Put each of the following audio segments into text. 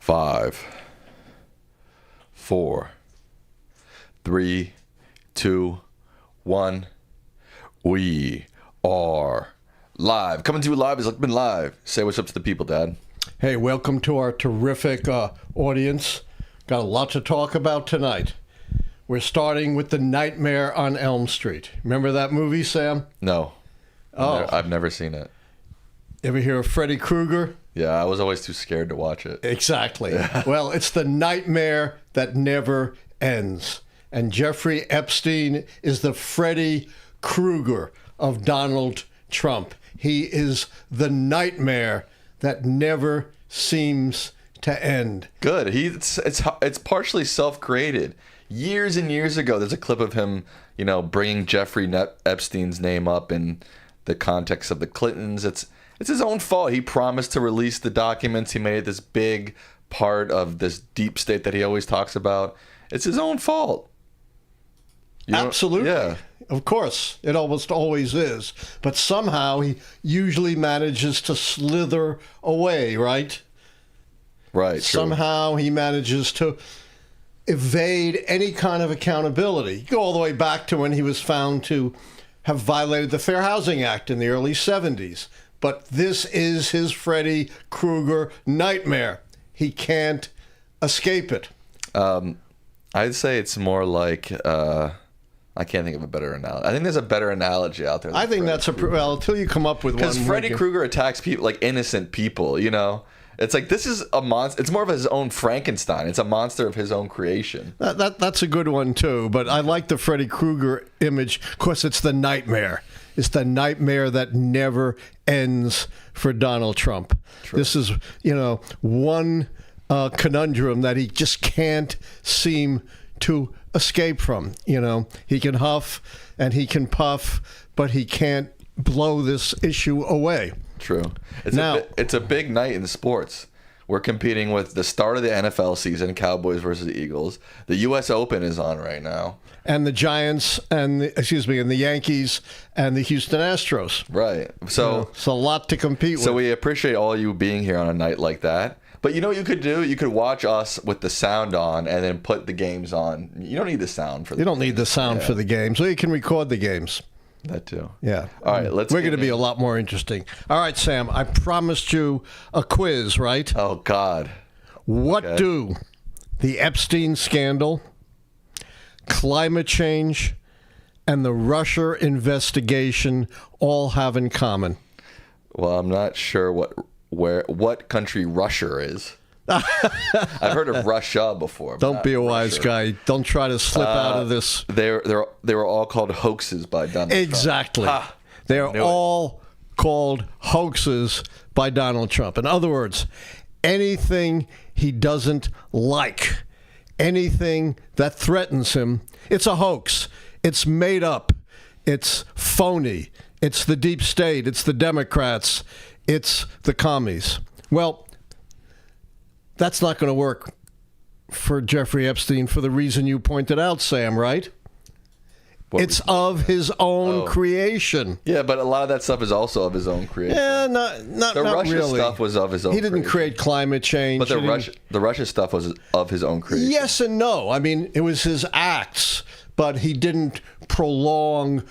5, 4, 3, 2, 1. We are live. Coming to you live is Lichtman Live. Say what's up to the people, Dad. Hey, welcome to our terrific audience. Got a lot to talk about tonight. We're starting with The Nightmare on Elm Street. Remember that movie, Sam? No. Oh. I've never seen it. Ever hear of Freddy Krueger? Yeah, I was always too scared to watch it. Exactly. Yeah. Well, it's the nightmare that never ends. And Jeffrey Epstein is the Freddy Krueger of Donald Trump. He is the nightmare that never seems to end. Good. It's partially self-created. Years and years ago, there's a clip of him, bringing Jeffrey Epstein's name up in the context of the Clintons. It's his own fault. He promised to release the documents. He made it this big part of this deep state that he always talks about. It's his own fault. Absolutely. Yeah. Of course. It almost always is. But somehow he usually manages to slither away, right? Right. Somehow he manages to evade any kind of accountability. Go all the way back to when he was found to have violated the Fair Housing Act in the early 70s. But this is his Freddy Krueger nightmare. He can't escape it. I'd say it's more like, I can't think of a better analogy. I think there's a better analogy out there. I think that's well, until you come up with one. Because Freddy Krueger attacks people, like innocent people, It's like, this is a monster. It's more of his own Frankenstein. It's a monster of his own creation. That's a good one, too. But I like the Freddy Krueger image. Of course, it's the nightmare. It's the nightmare that never ends for Donald Trump. True. This is, one conundrum that he just can't seem to escape from. He can huff and he can puff, but he can't blow this issue away. True. It's a big night in sports. We're competing with the start of the NFL season, Cowboys versus Eagles. The U.S. Open is on right now. And the Giants and the Yankees and the Houston Astros. Right. So it's a lot to compete with. So we appreciate all you being here on a night like that. But you know what you could do? You could watch us with the sound on and then put the games on. You don't need the sound for the You don't need the sound for the games. So you can record the games. That too. Yeah. All right, we're going to be a lot more interesting. All right, Sam, I promised you a quiz, right? Oh, God. What do the Epstein scandal, climate change, and the Russia investigation all have in common? Well, I'm not sure what country Russia is. I've heard of Russia before. Don't be a wise guy. Don't try to slip out of this. They were all called hoaxes by Donald Trump. Exactly. They are all called hoaxes by Donald Trump. In other words, anything he doesn't like, anything that threatens him, it's a hoax. It's made up. It's phony. It's the deep state. It's the Democrats. It's the commies. Well, that's not going to work for Jeffrey Epstein for the reason you pointed out, Sam, right? It's of his own creation. Yeah, but a lot of that stuff is also of his own creation. Yeah, not Russia really. stuff was of his own creation. He didn't create climate change. But the Russia stuff was of his own creation. Yes and no. I mean, it was his acts, but he didn't prolong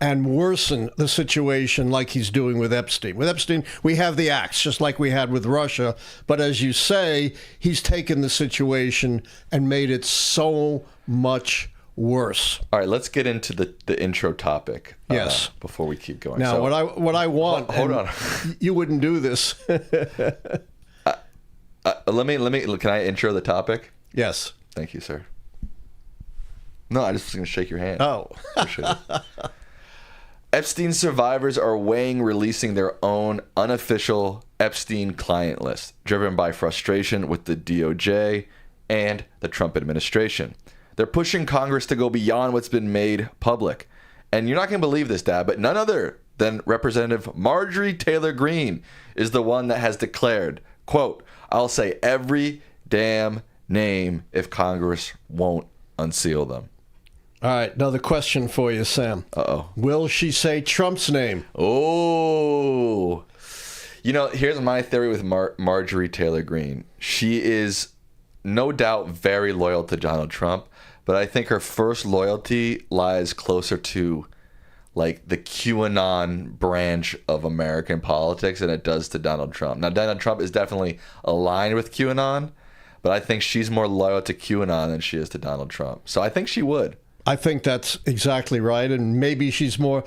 and worsen the situation like he's doing with Epstein. With Epstein, we have the acts, just like we had with Russia. But as you say, he's taken the situation and made it so much worse. All right, let's get into the intro topic. Yes. Before we keep going. Now, what I want. Hold on. You wouldn't do this. Let me. Can I intro the topic? Yes. Thank you, sir. No, I just was going to shake your hand. Oh. Appreciate it. Epstein survivors are weighing releasing their own unofficial Epstein client list, driven by frustration with the DOJ and the Trump administration. They're pushing Congress to go beyond what's been made public. And you're not going to believe this, Dad, but none other than Representative Marjorie Taylor Green is the one that has declared, quote, "I'll say every damn name if Congress won't unseal them." All right, another question for you, Sam. Uh-oh. Will she say Trump's name? Oh, Here's my theory with Marjorie Taylor Green. She is no doubt very loyal to Donald Trump, but I think her first loyalty lies closer to like the QAnon branch of American politics than it does to Donald Trump. Now, Donald Trump is definitely aligned with QAnon, but I think she's more loyal to QAnon than she is to Donald Trump. So I think she would. I think that's exactly right. And maybe she's more,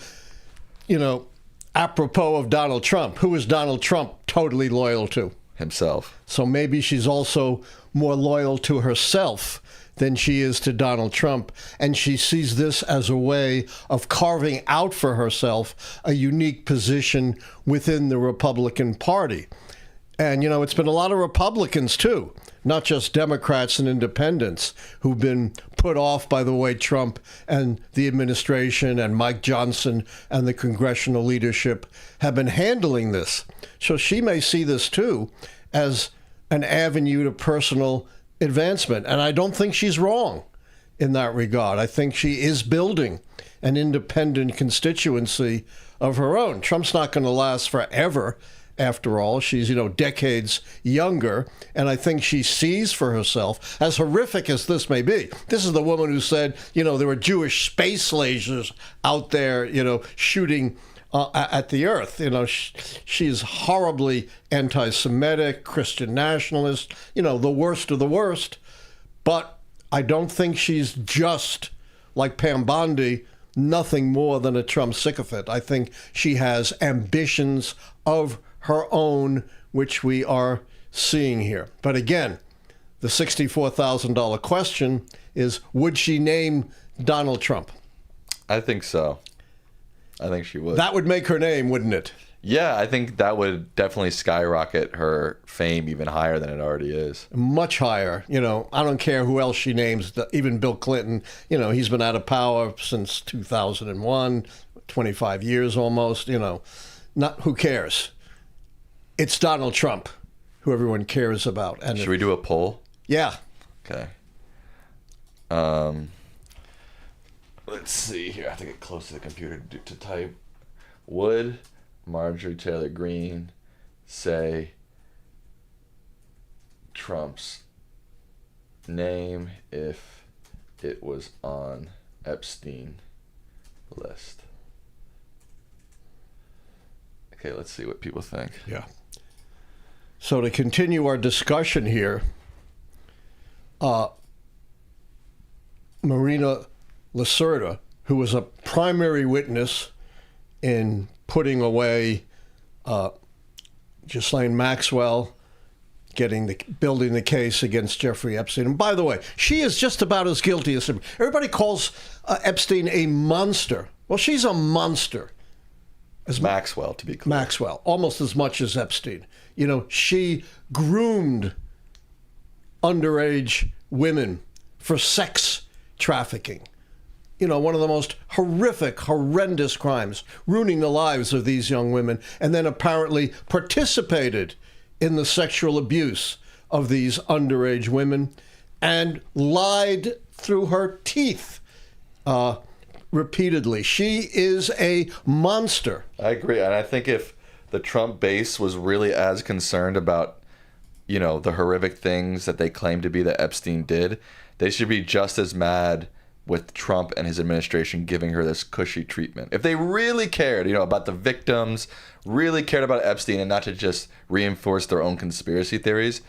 apropos of Donald Trump. Who is Donald Trump totally loyal to? Himself. So maybe she's also more loyal to herself than she is to Donald Trump. And she sees this as a way of carving out for herself a unique position within the Republican Party. And, it's been a lot of Republicans, too, not just Democrats and independents, who've been put off by the way Trump and the administration and Mike Johnson and the congressional leadership have been handling this. So she may see this, too, as an avenue to personal advancement. And I don't think she's wrong in that regard. I think she is building an independent constituency of her own. Trump's not going to last forever. After all, she's, decades younger, and I think she sees for herself, as horrific as this may be. This is the woman who said, there were Jewish space lasers out there, shooting at the earth. She's horribly anti-Semitic, Christian nationalist, the worst of the worst. But I don't think she's just, like Pam Bondi, nothing more than a Trump sycophant. I think she has ambitions of her own, which we are seeing here. But again, the $64,000 question is, would she name Donald Trump? I think so. I think she would. That would make her name, wouldn't it? Yeah, I think that would definitely skyrocket her fame even higher than it already is. Much higher. I don't care who else she names, even Bill Clinton. He's been out of power since 2001, 25 years almost. Not who cares? It's Donald Trump, who everyone cares about. And should we do a poll? Yeah. Okay. Let's see here. I have to get close to the computer to type. Would Marjorie Taylor Green say Trump's name if it was on Epstein list? Okay, let's see what people think. Yeah. So to continue our discussion here, Marina Lacerda, who was a primary witness in putting away Ghislaine Maxwell, building the case against Jeffrey Epstein. And by the way, she is just about as guilty as him. Everybody calls Epstein a monster. Well, she's a monster. As Maxwell, to be clear. Maxwell, almost as much as Epstein. She groomed underage women for sex trafficking. One of the most horrific, horrendous crimes, ruining the lives of these young women, and then apparently participated in the sexual abuse of these underage women and lied through her teeth repeatedly. She is a monster. I agree. And I think if the Trump base was really as concerned about, the horrific things that they claim to be that Epstein did, they should be just as mad with Trump and his administration giving her this cushy treatment. If they really cared, about the victims, really cared about Epstein and not to just reinforce their own conspiracy theories,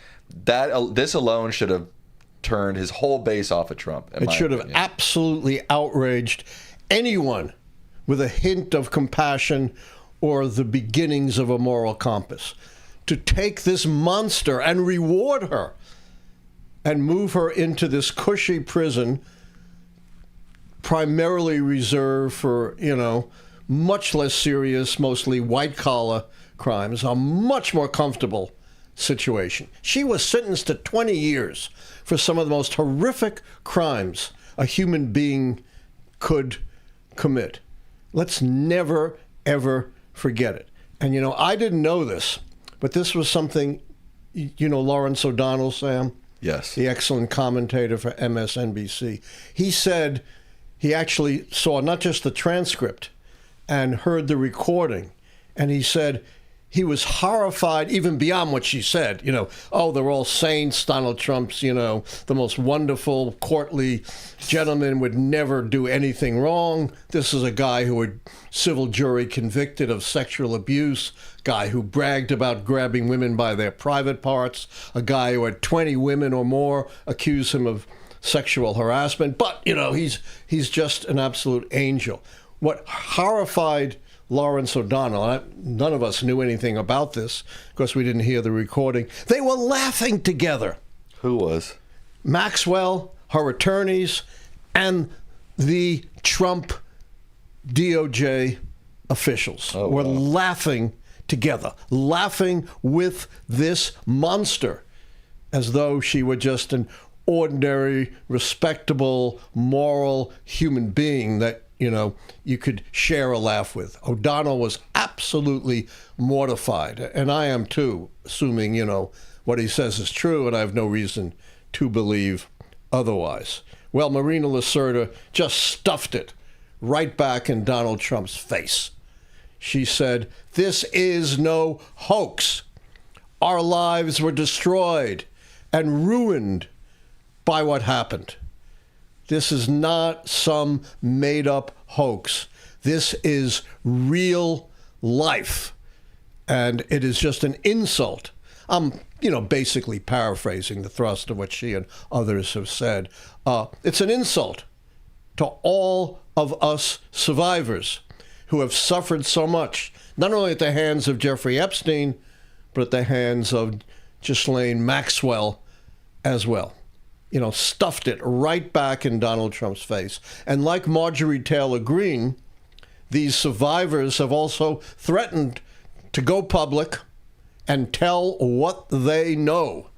this alone should have turned his whole base off of Trump. It should have absolutely outraged anyone with a hint of compassion or the beginnings of a moral compass. To take this monster and reward her and move her into this cushy prison primarily reserved for, much less serious, mostly white-collar crimes, a much more comfortable situation. She was sentenced to 20 years for some of the most horrific crimes a human being could commit. Let's never, ever forget it. And, I didn't know this, but this was something, Lawrence O'Donnell, Sam? Yes. The excellent commentator for MSNBC. He said he actually saw not just the transcript and heard the recording, and he said he was horrified even beyond what she said. Oh, they're all saints. Donald Trump's, the most wonderful, courtly gentleman, would never do anything wrong. This is a guy who would civil jury convicted of sexual abuse, guy who bragged about grabbing women by their private parts, a guy who had 20 women or more accuse him of sexual harassment. But, he's just an absolute angel. What horrified Lawrence O'Donnell, none of us knew anything about this because we didn't hear the recording. They were laughing together. Who was? Maxwell, her attorneys, and the Trump DOJ officials were laughing together, laughing with this monster as though she were just an ordinary, respectable, moral human being that you could share a laugh with. O'Donnell was absolutely mortified, and I am too, assuming, what he says is true, and I have no reason to believe otherwise. Well, Marina Lacerda just stuffed it right back in Donald Trump's face. She said, "This is no hoax. Our lives were destroyed and ruined by what happened. This is not some made-up hoax. This is real life, and it is just an insult." I'm, basically paraphrasing the thrust of what she and others have said. It's an insult to all of us survivors who have suffered so much, not only at the hands of Jeffrey Epstein, but at the hands of Ghislaine Maxwell as well. Stuffed it right back in Donald Trump's face. And like Marjorie Taylor Green, these survivors have also threatened to go public and tell what they know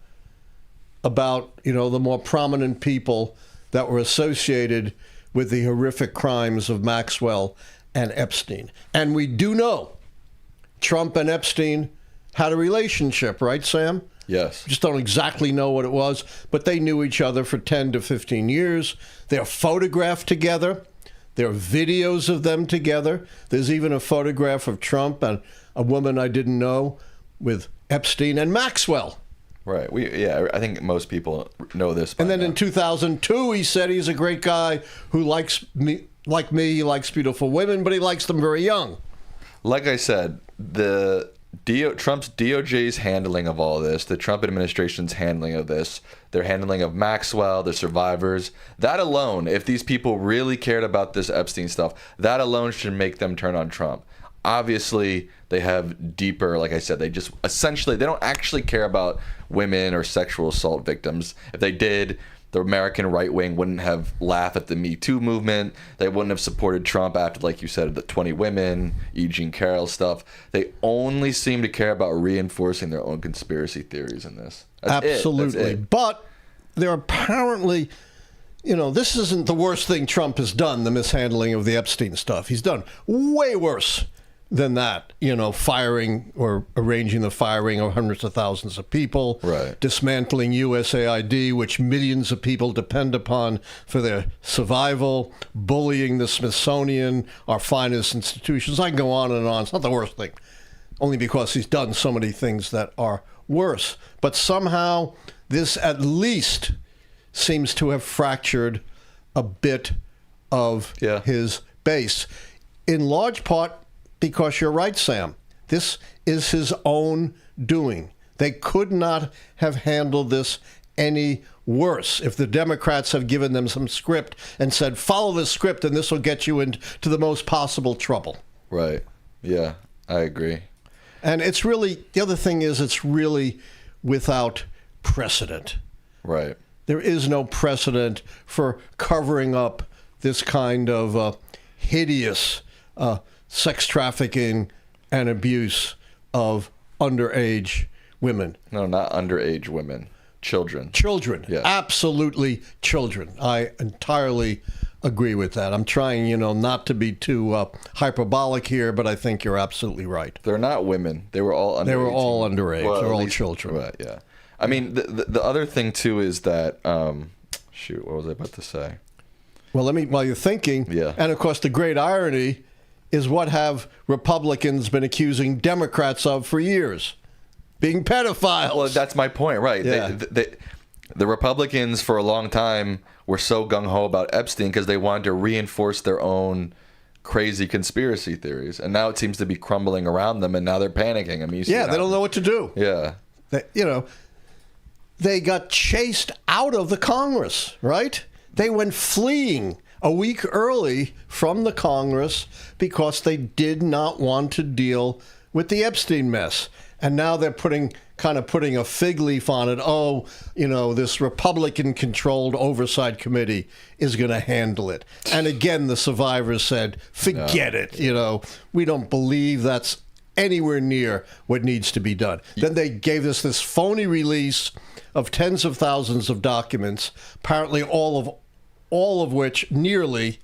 about, the more prominent people that were associated with the horrific crimes of Maxwell and Epstein. And we do know Trump and Epstein had a relationship, right, Sam? Yes. Just don't exactly know what it was, but they knew each other for 10 to 15 years. They're photographed together. There are videos of them together. There's even a photograph of Trump and a woman I didn't know with Epstein and Maxwell. Right. I think most people know this. And then in 2002, he said he's a great guy who likes me, like me. He likes beautiful women, but he likes them very young. Like I said, Trump's DOJ's handling of all this, the Trump administration's handling of this, their handling of Maxwell, the survivors, that alone, if these people really cared about this Epstein stuff, that alone should make them turn on Trump. Obviously, they have deeper, like I said, they don't actually care about women or sexual assault victims. If they did, the American right wing wouldn't have laughed at the Me Too movement. They wouldn't have supported Trump after, like you said, the 20 women, E. Jean Carroll stuff. They only seem to care about reinforcing their own conspiracy theories in this. That's absolutely. it. But they're apparently, this isn't the worst thing Trump has done, the mishandling of the Epstein stuff. He's done way worse than that, firing or arranging the firing of hundreds of thousands of people, right, dismantling USAID, which millions of people depend upon for their survival, bullying the Smithsonian, our finest institutions. I can go on and on. It's not the worst thing, only because he's done so many things that are worse. But somehow this at least seems to have fractured a bit of his base, in large part because you're right, Sam. This is his own doing. They could not have handled this any worse if the Democrats have given them some script and said, follow this script and this will get you into the most possible trouble. Right. Yeah, I agree. And it's really, the other thing is, it's really without precedent. Right. There is no precedent for covering up this kind of hideous sex trafficking and abuse of underage women. No, not underage women. Children. Children. Yeah. Absolutely children. I entirely agree with that. I'm trying, not to be too hyperbolic here, but I think you're absolutely right. They're not women. They were all underage. They were all underage. Well, They're all least, children. Right, yeah. I mean, the other thing, too, is that, what was I about to say? Well, while you're thinking, yeah. And of course, the great irony is what have Republicans been accusing Democrats of for years? Being pedophiles. Well, that's my point, right? Yeah. The Republicans for a long time were so gung-ho about Epstein because they wanted to reinforce their own crazy conspiracy theories. And now it seems to be crumbling around them, and now they're panicking. I mean, they don't know what to do. Yeah. They got chased out of the Congress, right? They went fleeing a week early from the Congress because they did not want to deal with the Epstein mess. And now they're putting a fig leaf on it. Oh, this Republican-controlled oversight committee is going to handle it. And again, the survivors said, forget it. We don't believe that's anywhere near what needs to be done. Then they gave us this phony release of tens of thousands of documents, apparently all of which nearly,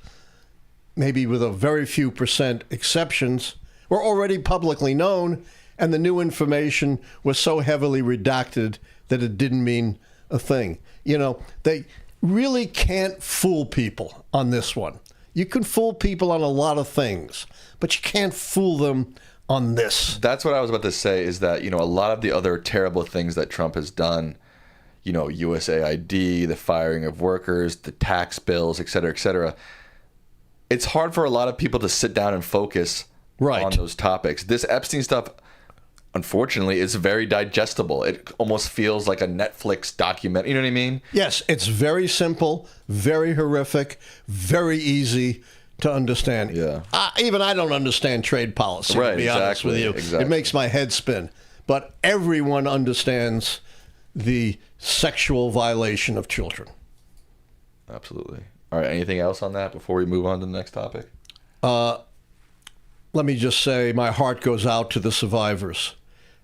maybe with a very few percent exceptions, were already publicly known. And the new information was so heavily redacted that it didn't mean a thing. They really can't fool people on this one. You can fool people on a lot of things, but you can't fool them on this. That's what I was about to say, is that, a lot of the other terrible things that Trump has done, USAID, the firing of workers, the tax bills, et cetera, it's hard for a lot of people to sit down and focus on those topics. This Epstein stuff, unfortunately, is very digestible. It almost feels like a Netflix document. You know what I mean? Yes, it's very simple, very horrific, very easy to understand. Yeah. Even I don't understand trade policy, right, to be honest with you. Exactly. It makes my head spin. But everyone understands the sexual violation of children. Absolutely. All right, anything else on that before we move on to the next topic? Let me just say my heart goes out to the survivors.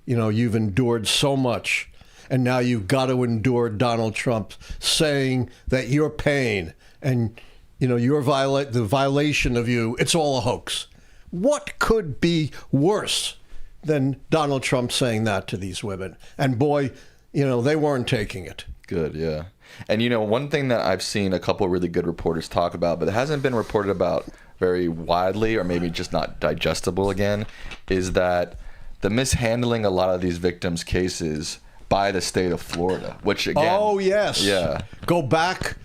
You've endured so much, and now you've got to endure Donald Trump saying that your pain and the violation of you, it's all a hoax. What could be worse than Donald Trump saying that to these women? And boy, they weren't taking it. Good, yeah. And one thing that I've seen a couple of really good reporters talk about, but it hasn't been reported about very widely, or maybe just not digestible again, is that the mishandling a lot of these victims' cases by the state of Florida, which again... Oh, yes. Yeah. Go back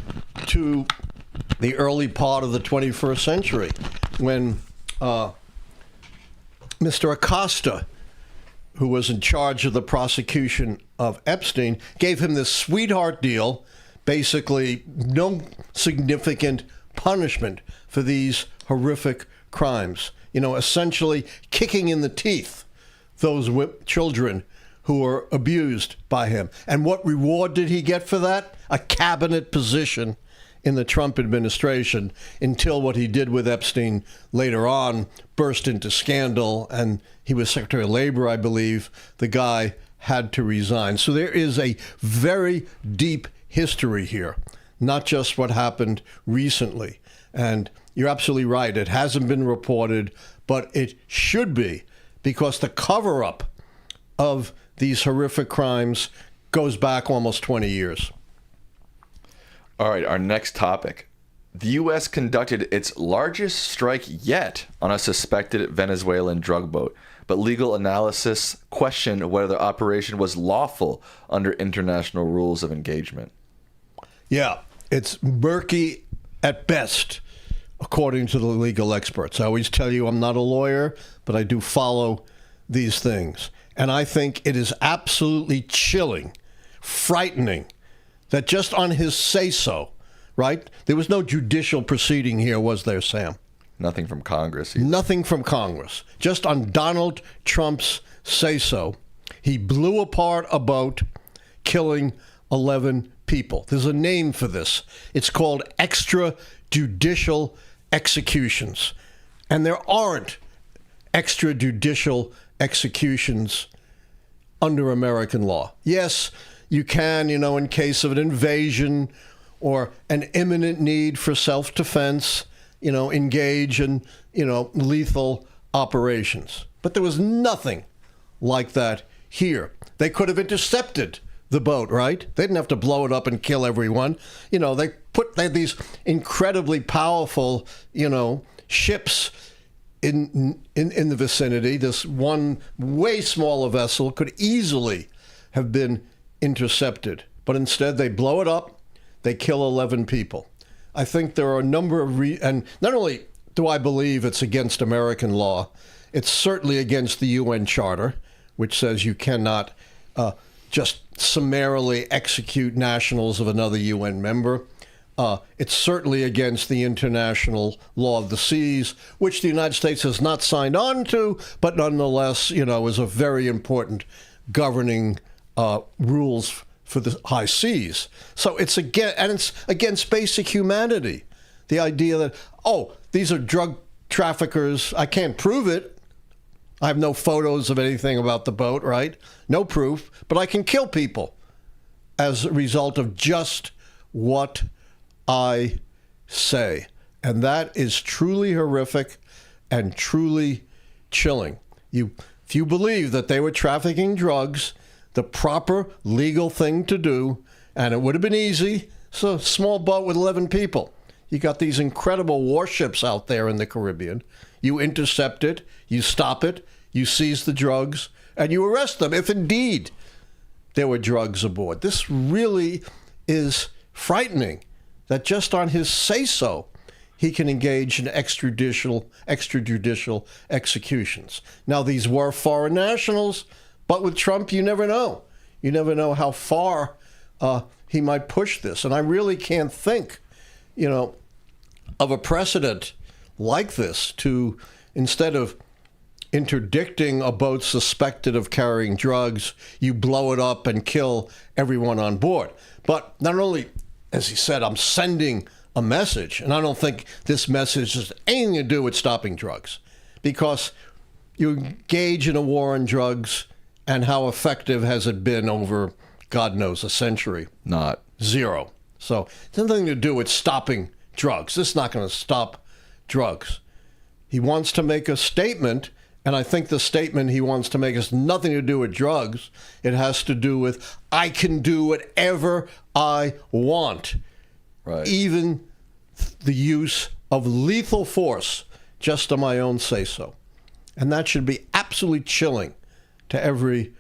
to the early part of the 21st century when Mr. Acosta, who was in charge of the prosecution of Epstein, gave him this sweetheart deal, basically no significant punishment for these horrific crimes. Essentially kicking in the teeth those children who were abused by him. And what reward did he get for that? A cabinet position in the Trump administration, until what he did with Epstein later on burst into scandal, and he was Secretary of Labor, I believe. The guy had to resign. So there is a very deep history here, not just what happened recently. And you're absolutely right. It hasn't been reported, but it should be, because the cover-up of these horrific crimes goes back almost 20 years. All right, our next topic. The U.S. conducted its largest strike yet on a suspected Venezuelan drug boat, but legal analysis questioned whether the operation was lawful under international rules of engagement. Yeah, it's murky at best, according to the legal experts. I always tell you I'm not a lawyer, but I do follow these things. And I think it is absolutely chilling, frightening, that just on his say-so, right? There was no judicial proceeding here, was there, Sam? Nothing from Congress either. Nothing from Congress. Just on Donald Trump's say-so, he blew apart a boat, killing 11 people. There's a name for this. It's called extrajudicial executions. And there aren't extrajudicial executions under American law. Yes, you can, in case of an invasion or an imminent need for self-defense, engage in, lethal operations. But there was nothing like that here. They could have intercepted the boat, right? They didn't have to blow it up and kill everyone. They had these incredibly powerful, ships in the vicinity. This one way smaller vessel could easily have been intercepted. But instead, they blow it up. They kill 11 people. I think there are a number of and not only do I believe it's against American law, it's certainly against the UN Charter, which says you cannot just summarily execute nationals of another UN member. It's certainly against the international law of the seas, which the United States has not signed on to, but nonetheless, is a very important governing rules for the high seas. So it's against basic humanity. The idea that, these are drug traffickers. I can't prove it. I have no photos of anything about the boat, right? No proof, but I can kill people as a result of just what I say. And that is truly horrific and truly chilling. If you believe that they were trafficking drugs, the proper legal thing to do, and it would have been easy. It's a small boat with 11 people. You got these incredible warships out there in the Caribbean. You intercept it, you stop it, you seize the drugs, and you arrest them if indeed there were drugs aboard. This really is frightening that just on his say-so, he can engage in extrajudicial executions. Now, these were foreign nationals, but with Trump, you never know. You never know how far he might push this. And I really can't think, of a precedent like this to, instead of interdicting a boat suspected of carrying drugs, you blow it up and kill everyone on board. But not only, as he said, I'm sending a message, and I don't think this message has anything to do with stopping drugs, because you engage in a war on drugs. And how effective has it been over, God knows, a century? Not. Zero. So it's nothing to do with stopping drugs. This is not going to stop drugs. He wants to make a statement, and I think the statement he wants to make has nothing to do with drugs. It has to do with, I can do whatever I want. Right. Even the use of lethal force, just on my own say-so. And that should be absolutely chilling to every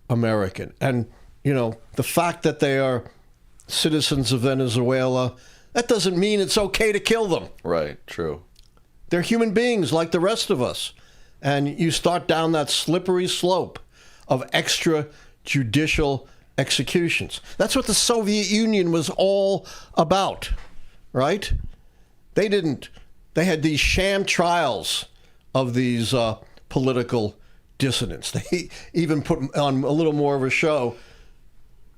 American. And, the fact that they are citizens of Venezuela, that doesn't mean it's okay to kill them. Right, true. They're human beings like the rest of us. And you start down that slippery slope of extrajudicial executions. That's what the Soviet Union was all about, right? They had these sham trials of these political dissidents. They even put on a little more of a show.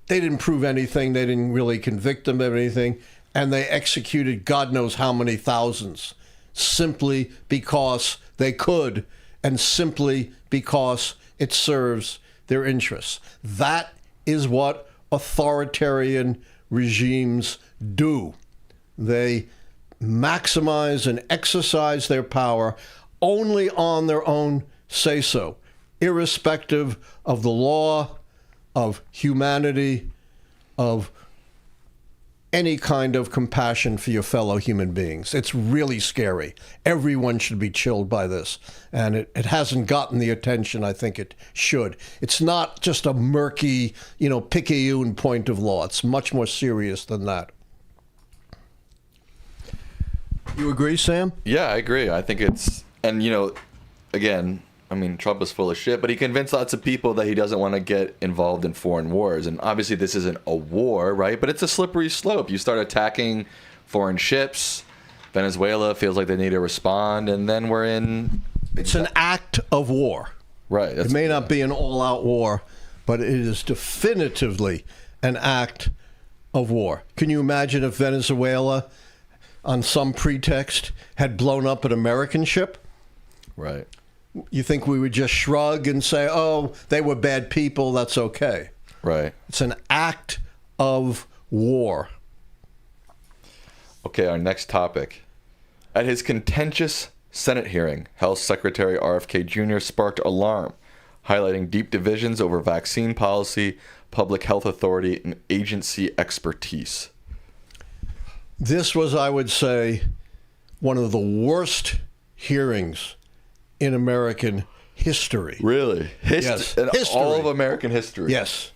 They didn't prove anything. They didn't really convict them of anything. And they executed God knows how many thousands simply because they could and simply because it serves their interests. That is what authoritarian regimes do. They maximize and exercise their power only on their own say-so, irrespective of the law, of humanity, of any kind of compassion for your fellow human beings. It's really scary. Everyone should be chilled by this. And it hasn't gotten the attention I think it should. It's not just a murky, picayune point of law. It's much more serious than that. You agree, Sam? Yeah, I agree. I think it's, and again, Trump is full of shit, but he convinced lots of people that he doesn't want to get involved in foreign wars. And obviously this isn't a war, right? But it's a slippery slope. You start attacking foreign ships. Venezuela feels like they need to respond. And then we're in... It's an act of war. Right. It may not be an all-out war, but it is definitively an act of war. Can you imagine if Venezuela, on some pretext, had blown up an American ship? Right. You think we would just shrug and say, oh, they were bad people, that's okay. Right. It's an act of war. Okay, our next topic. At his contentious Senate hearing, Health Secretary RFK Jr. sparked alarm, highlighting deep divisions over vaccine policy, public health authority, and agency expertise. This was, I would say, one of the worst hearings in American history. Really? Yes. In History. all of American history? Yes.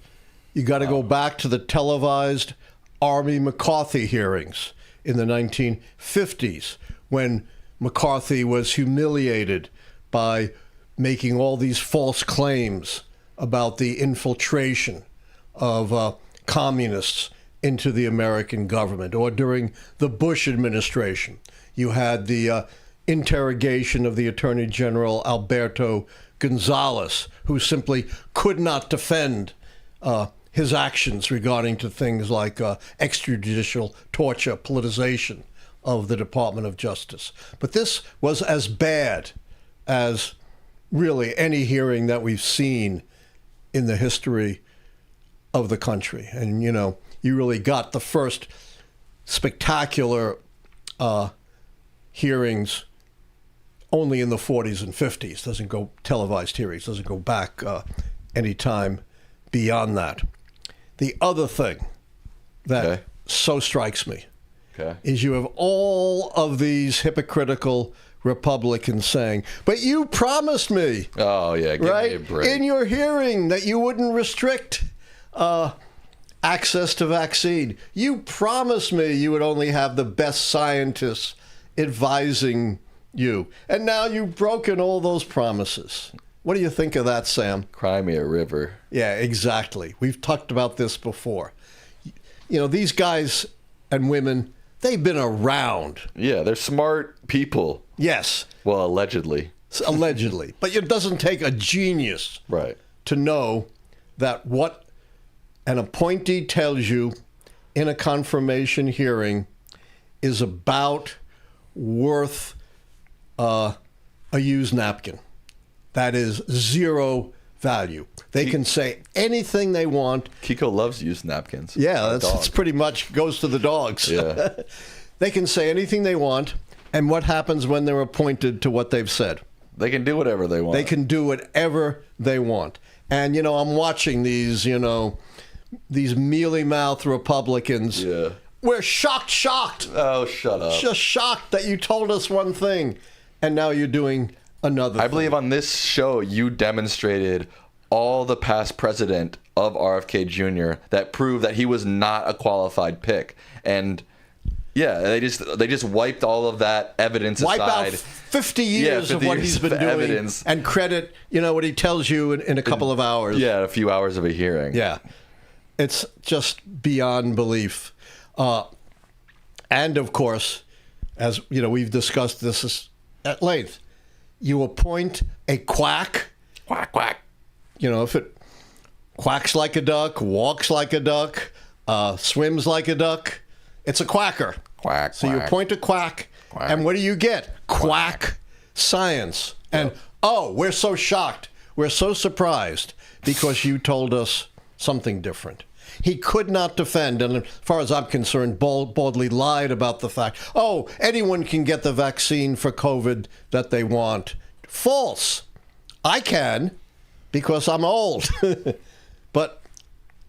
You got to go back to the televised Army McCarthy hearings in the 1950s when McCarthy was humiliated by making all these false claims about the infiltration of communists into the American government. Or during the Bush administration, you had the interrogation of the Attorney General Alberto Gonzales, who simply could not defend his actions regarding to things like extrajudicial torture, politicization of the Department of Justice. But this was as bad as really any hearing that we've seen in the history of the country. And, you know, you really got the first spectacular hearings only in the 40s and 50s. Doesn't go televised hearings, doesn't go back any time beyond that. The other thing that so strikes me is you have all of these hypocritical Republicans saying, but you promised me, give me a break. in your hearing that you wouldn't restrict access to vaccine. You promised me you would only have the best scientists advising you. And now you've broken all those promises. What do you think of that, Sam? Cry me a river. Yeah, exactly. We've talked about this before. You know, these guys and women, they've been around. Yeah, they're smart people. Yes. Well, allegedly. Allegedly. But it doesn't take a genius to know that what an appointee tells you in a confirmation hearing is about worth a used napkin. That is zero value. They can say anything they want. Kiko loves used napkins. Yeah, that's pretty much goes to the dogs. Yeah. They can say anything they want, and what happens when they're appointed to what they've said? They can do whatever they want. They can do whatever they want. And, you know, I'm watching these, you know, these mealy-mouthed Republicans. Yeah. We're shocked. Oh, shut up. Just shocked that you told us one thing, and now you're doing another thing. I believe on this show you demonstrated all the past precedent of RFK Jr. that proved that he was not a qualified pick. And yeah, they just wiped all of that evidence aside. Wipe out 50 years of what he's been doing evidence. And credit, you know, what he tells you in a couple of hours. Yeah, a few hours of a hearing. Yeah. It's just beyond belief. And of course, as you know, we've discussed this at length. You appoint a quack. Quack, quack. You know, if it quacks like a duck, walks like a duck, swims like a duck, it's a quacker. Quack, So quack. you appoint a quack, Quack. and what do you get? Quack science. And, we're so shocked. We're so surprised because you told us something different. He could not defend, and as far as I'm concerned, boldly lied about the fact, anyone can get the vaccine for COVID that they want. False. I can, because I'm old. But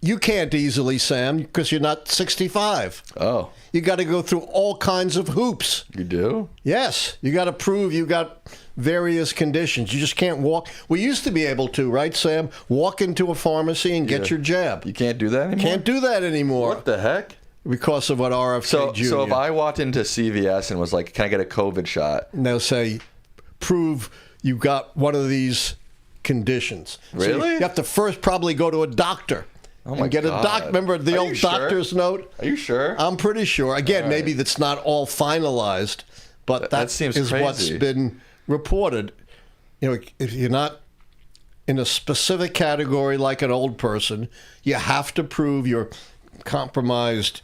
you can't easily, Sam, because you're not 65. Oh. You got to go through all kinds of hoops. You do? Yes. You got to prove you got various conditions. You just can't walk. We used to be able to, right, Sam? Walk into a pharmacy and get your jab. You can't do that anymore? Can't do that anymore. What the heck? Because of what RFK Jr. So if I walked into CVS and was like, can I get a COVID shot? And they'll say, prove you got one of these conditions. Really? So you have to first probably go to a doctor. Oh my and get God. a doc. Remember the old doctor's note? Are you sure? I'm pretty sure. Again, maybe that's not all finalized, but that seems is crazy. what's been reported. You know, if you're not in a specific category like an old person, you have to prove you're compromised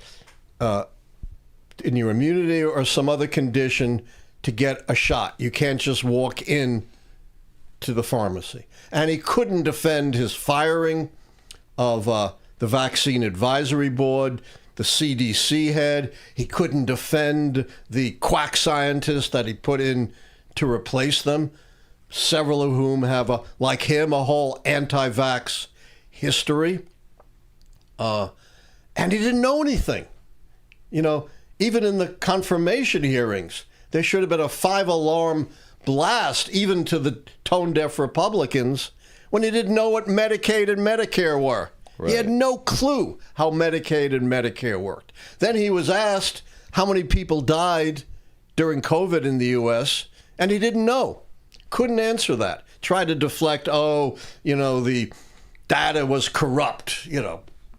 in your immunity or some other condition to get a shot. You can't just walk in to the pharmacy. And he couldn't defend his firing of the Vaccine Advisory Board, the CDC head. He couldn't defend the quack scientists that he put in to replace them, several of whom have, like him, a whole anti-vax history. And he didn't know anything. You know, even in the confirmation hearings, there should have been a 5-alarm blast, even to the tone-deaf Republicans, when he didn't know what Medicaid and Medicare were. Right. He had no clue how Medicaid and Medicare worked. Then he was asked how many people died during COVID in the U.S., and he didn't know. Couldn't answer that. Tried to deflect, the data was corrupt,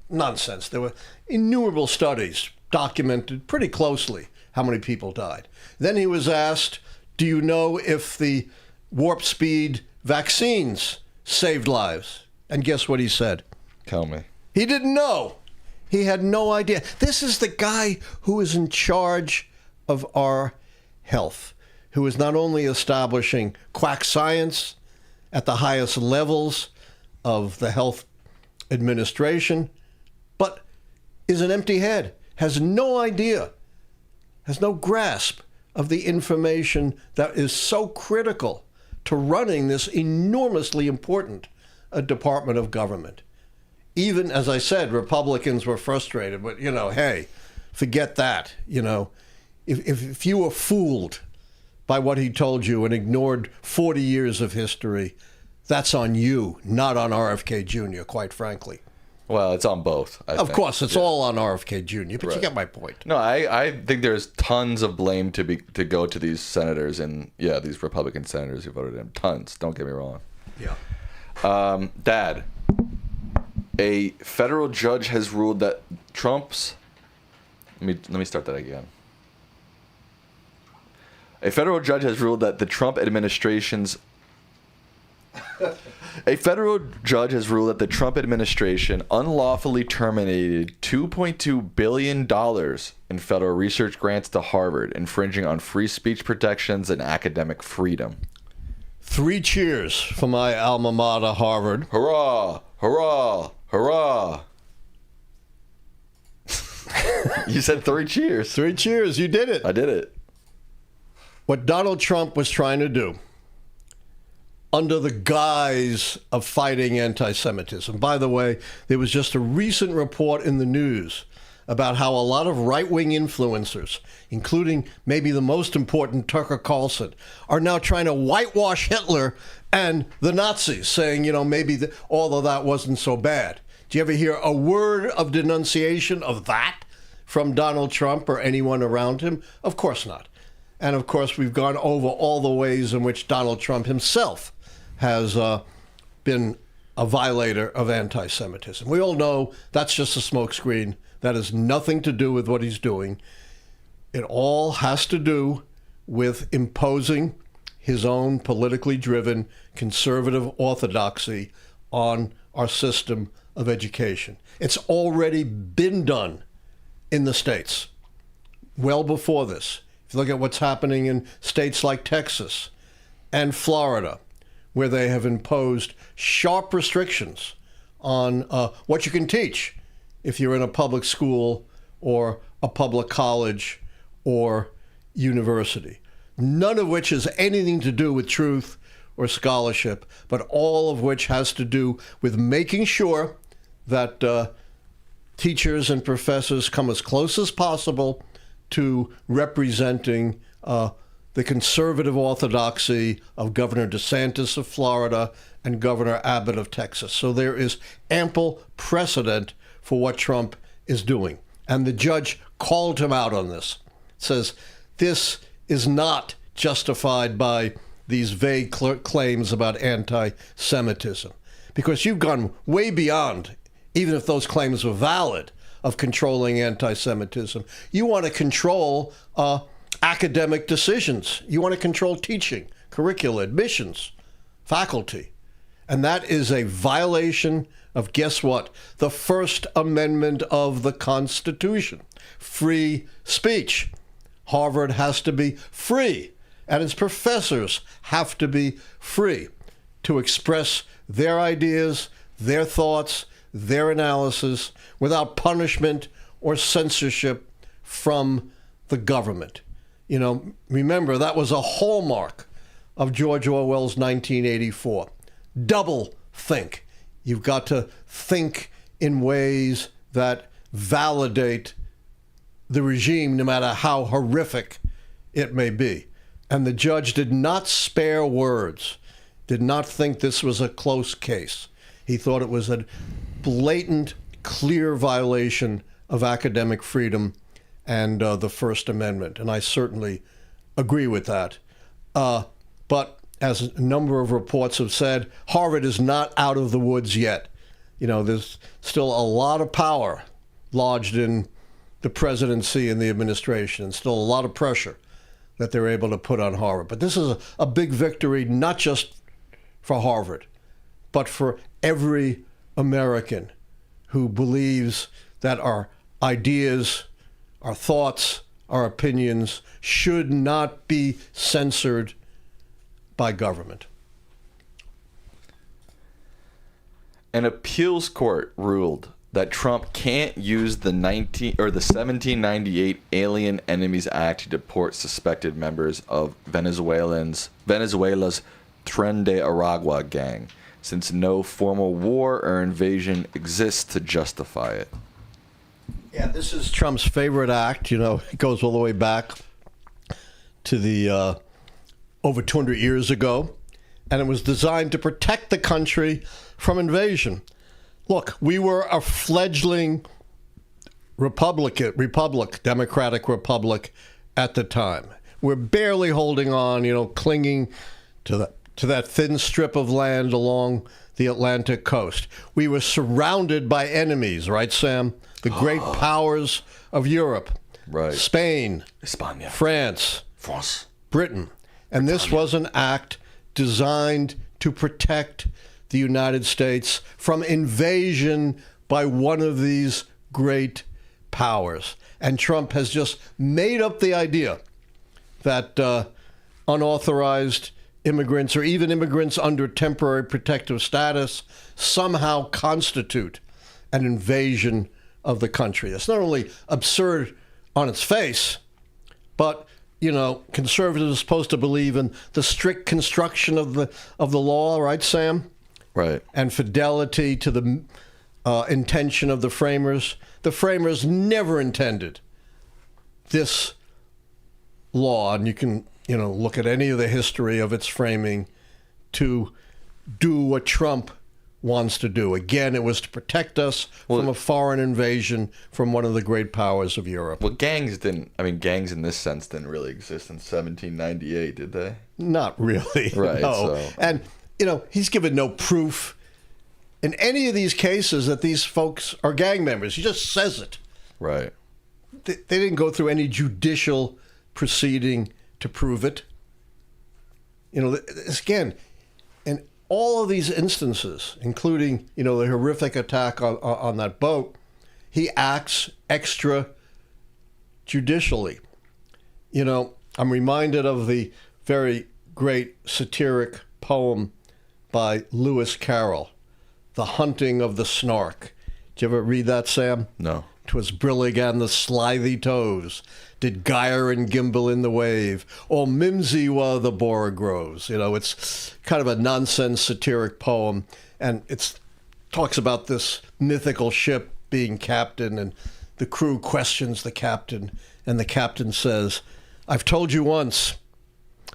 nonsense. There were innumerable studies documented pretty closely how many people died. Then he was asked, do you know if the warp speed vaccines saved lives? And guess what he said? Tell me. He didn't know. He had no idea. This is the guy who is in charge of our health, who is not only establishing quack science at the highest levels of the health administration, but is an empty head, has no idea, has no grasp of the information that is so critical to running this enormously important department of government. Even, as I said, Republicans were frustrated, but, hey, forget that. If you were fooled by what he told you and ignored 40 years of history, that's on you, not on RFK Jr., quite frankly. Well, it's on both. I think. Course, it's all on RFK Jr., but right. You get my point. No, I think there's tons of blame to go to these senators and, these Republican senators who voted in. Tons, don't get me wrong. Yeah. Dad, a federal judge has ruled that Trump's... Let me start that again. A federal judge has ruled that the Trump administration's... A federal judge has ruled that the Trump administration unlawfully terminated $2.2 billion in federal research grants to Harvard, infringing on free speech protections and academic freedom. 3 cheers for my alma mater, Harvard. Hurrah! Hurrah! Hurrah! You said 3 cheers. 3 cheers. You did it. I did it. What Donald Trump was trying to do, under the guise of fighting anti-Semitism. By the way, there was just a recent report in the news about how a lot of right-wing influencers, including maybe the most important Tucker Carlson, are now trying to whitewash Hitler and the Nazis, saying, maybe all of that wasn't so bad. Do you ever hear a word of denunciation of that from Donald Trump or anyone around him? Of course not. And of course, we've gone over all the ways in which Donald Trump himself has been a violator of anti-Semitism. We all know that's just a smokescreen. That has nothing to do with what he's doing. It all has to do with imposing his own politically driven conservative orthodoxy on our system of education. It's already been done in the states well before this. If you look at what's happening in states like Texas and Florida, where they have imposed sharp restrictions on what you can teach if you're in a public school or a public college or university. None of which has anything to do with truth or scholarship, but all of which has to do with making sure that teachers and professors come as close as possible to representing the conservative orthodoxy of Governor DeSantis of Florida and Governor Abbott of Texas. So there is ample precedent for what Trump is doing. And the judge called him out on this. Says, this is not justified by these vague claims about anti-Semitism. Because you've gone way beyond, even if those claims were valid, of controlling anti-Semitism. You want to control academic decisions. You want to control teaching, curricula, admissions, faculty. And that is a violation of, guess what? The First Amendment of the Constitution. Free speech. Harvard has to be free, and its professors have to be free to express their ideas, their thoughts, their analysis without punishment or censorship from the government. Remember, that was a hallmark of George Orwell's 1984. Double think. You've got to think in ways that validate the regime, no matter how horrific it may be. And the judge did not spare words, did not think this was a close case. He thought it was a blatant, clear violation of academic freedom and the First Amendment. And I certainly agree with that. But as a number of reports have said, Harvard is not out of the woods yet. You know, there's still a lot of power lodged in the presidency and the administration, and still a lot of pressure that they're able to put on Harvard. But this is a big victory, not just for Harvard, but for every American who believes that our ideas, our thoughts, our opinions should not be censored by government. An appeals court ruled that Trump can't use the 1798 Alien Enemies Act to deport suspected members of Venezuela's Tren de Aragua gang, since no formal war or invasion exists to justify it. Yeah, this is Trump's favorite act. You know, it goes all the way back to the over 200 years ago, and it was designed to protect the country from invasion. Look, we were a fledgling democratic republic at the time. We're barely holding on, you know, clinging to that thin strip of land along the Atlantic coast. We were surrounded by enemies, right, Sam? The great powers of Europe. Right. Spain, España. France, Britain. And Britannia. This was an act designed to protect the United States from invasion by one of these great powers. And Trump has just made up the idea that unauthorized immigrants or even immigrants under temporary protective status somehow constitute an invasion of the country. It's not only absurd on its face, but you know, conservatives are supposed to believe in the strict construction of the law, right, Sam? Right. And fidelity to the intention of the framers. The framers never intended this law, and you can, you know, look at any of the history of its framing, to do what Trump wants to do. Again, it was to protect us from a foreign invasion from one of the great powers of Europe. Well, gangs in this sense didn't really exist in 1798, did they? Not really. Right. No. So. And, you know, he's given no proof in any of these cases that these folks are gang members. He just says it. Right. They didn't go through any judicial proceeding to prove it. You know, again, in all of these instances, including, you know, the horrific attack on that boat, he acts extrajudicially. You know, I'm reminded of the very great satiric poem by Lewis Carroll, The Hunting of the Snark. Did you ever read that, Sam? No. 'Twas brillig and the slithy toves did gyre and gimble in the wave, or mimsy while the bora grows. You know, it's kind of a nonsense satiric poem, and it talks about this mythical ship being captain, and the crew questions the captain, and the captain says, "I've told you once,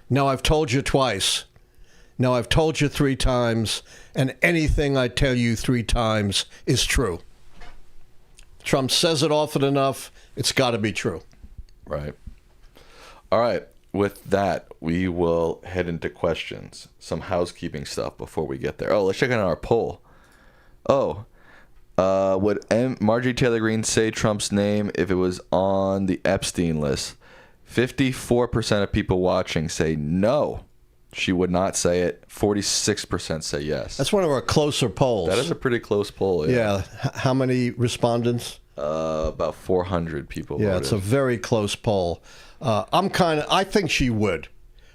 now I've told you twice, now I've told you 3 times, and anything I tell you 3 times is true." Trump says it often enough, it's got to be true. Right. All right. With that, we will head into questions. Some housekeeping stuff before we get there. Oh, let's check out our poll. Would Marjorie Taylor Green say Trump's name if it was on the Epstein list? 54% of people watching say no, she would not say it. 46% say yes. That's one of our closer polls. That is a pretty close poll. Yeah. How many respondents? About 400 people Yeah, voted. it's a very close poll. I think she would.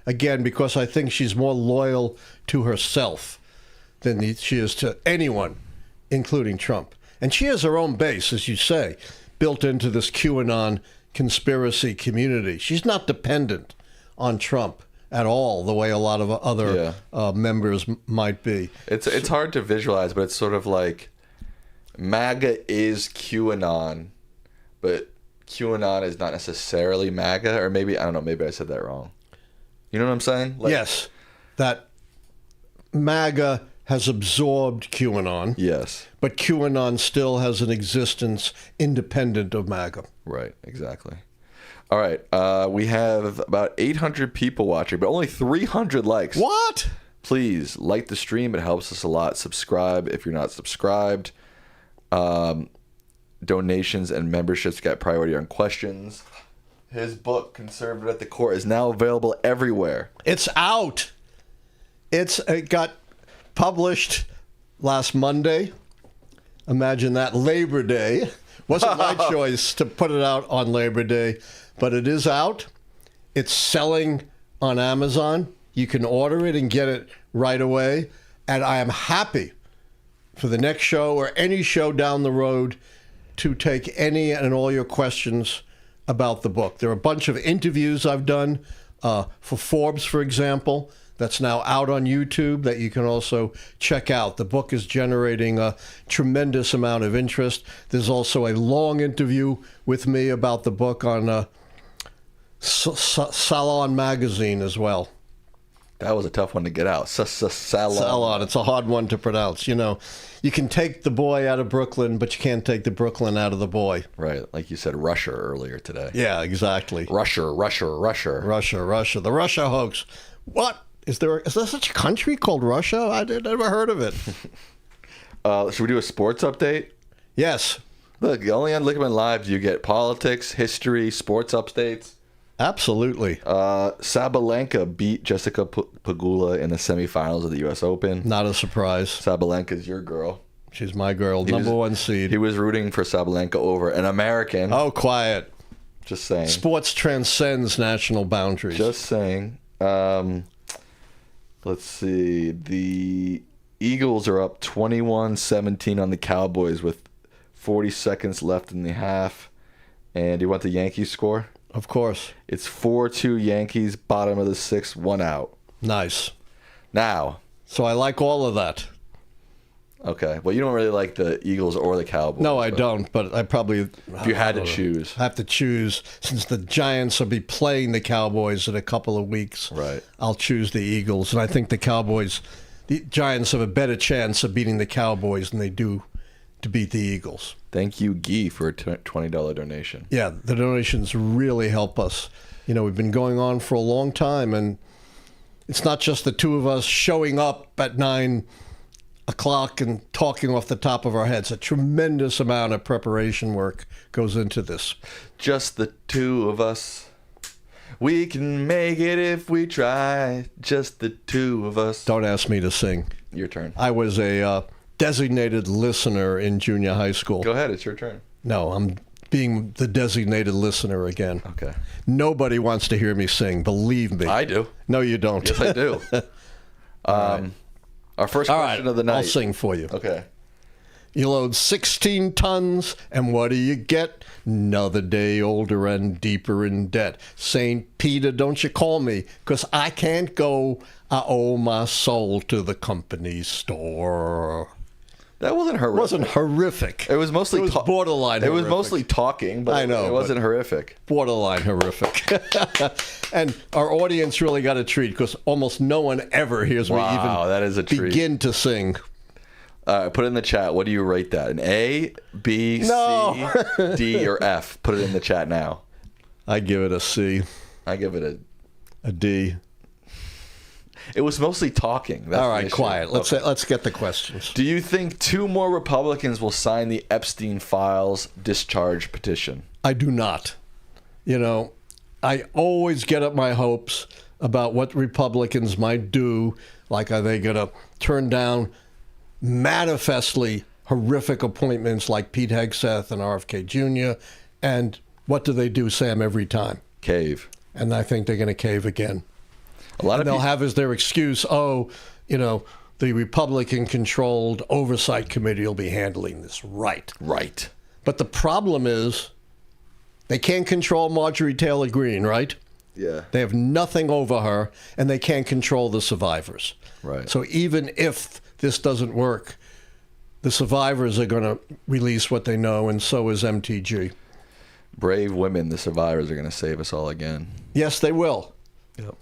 Again, because I think she's more loyal to herself than she is to anyone, including Trump. And she has her own base, as you say, built into this QAnon conspiracy community. She's not dependent on Trump at all, the way a lot of other members might be. It's hard to visualize, but it's sort of like MAGA is QAnon, but QAnon is not necessarily MAGA, or maybe, I don't know, maybe I said that wrong. You know what I'm saying? Yes. That MAGA has absorbed QAnon. Yes. But QAnon still has an existence independent of MAGA. Right, exactly. All right, we have about 800 people watching, but only 300 likes. What? Please like the stream. It helps us a lot. Subscribe if you're not subscribed. Donations and memberships get priority on questions. His book, Conservative at the Core, is now available everywhere. It's out. It got published last Monday. Imagine that, Labor Day. Wasn't my choice to put it out on Labor Day, but it is out. It's selling on Amazon. You can order it and get it right away. And I am happy for the next show or any show down the road to take any and all your questions about the book. There are a bunch of interviews I've done for Forbes, for example, that's now out on YouTube that you can also check out. The book is generating a tremendous amount of interest. There's also a long interview with me about the book on Salon magazine as well. That was a tough one to get out. Salon. It's a hard one to pronounce. You know, you can take the boy out of Brooklyn, but you can't take the Brooklyn out of the boy. Right. Like you said, Russia earlier today. Yeah, exactly. Russia. The Russia hoax. What? Is there such a country called Russia? I never heard of it. Should we do a sports update? Yes. Look, only on Lichtman Live do you get politics, history, sports updates. Absolutely. Sabalenka beat Jessica Pegula in the semifinals of the U.S. Open. Not a surprise. Sabalenka's your girl. She's my girl, number one seed. He was rooting for Sabalenka over an American. Oh, quiet. Just saying. Sports transcends national boundaries. Just saying. Let's see. The Eagles are up 21-17 on the Cowboys with 40 seconds left in the half. And do you want the Yankees score? Of course. It's 4-2 Yankees, bottom of the sixth, 1 out. Nice. Now. So I like all of that. Okay. Well, you don't really like the Eagles or the Cowboys. No, I don't, but I probably... If you had to choose. I have to choose. Since the Giants will be playing the Cowboys in a couple of weeks, right. I'll choose the Eagles. And I think the Giants have a better chance of beating the Cowboys than they do to beat the Eagles. Thank you, Guy, for a $20 donation. Yeah, the donations really help us. You know, we've been going on for a long time, and it's not just the two of us showing up at 9 o'clock and talking off the top of our heads. A tremendous amount of preparation work goes into this. Just the two of us. We can make it if we try. Just the two of us. Don't ask me to sing. Your turn. I was a designated listener in junior high school. Go ahead. It's your turn. No, I'm being the designated listener again. Okay. Nobody wants to hear me sing. Believe me. I do. No, you don't. Yes, I do. Our first question of the night. I'll sing for you. Okay. You load 16 tons, and what do you get? Another day older and deeper in debt. St. Peter, don't you call me, 'cause I can't go. I owe my soul to the company store. That wasn't horrific. It wasn't horrific. It was mostly... It was borderline horrific. It was mostly talking, but I know, it wasn't horrific. Borderline horrific. And our audience really got a treat, because almost no one ever hears me even that is a treat. Begin to sing. Put it in the chat. What do you rate that? An A, B, No. C, D, or F? Put it in the chat now. I give it a C. I give it a D. It was mostly talking. That's all right, quiet. Let's get the questions. Do you think 2 more Republicans will sign the Epstein files discharge petition? I do not. You know, I always get up my hopes about what Republicans might do. Like, are they going to turn down manifestly horrific appointments like Pete Hegseth and RFK Jr.? And what do they do, Sam, every time? Cave. And I think they're going to cave again. A lot of they'll have as their excuse, the Republican-controlled oversight committee will be handling this. Right. Right. But the problem is they can't control Marjorie Taylor Green, right? Yeah. They have nothing over her, and they can't control the survivors. Right. So even if this doesn't work, the survivors are going to release what they know, and so is MTG. Brave women, the survivors, are going to save us all again. Yes, they will. Yep.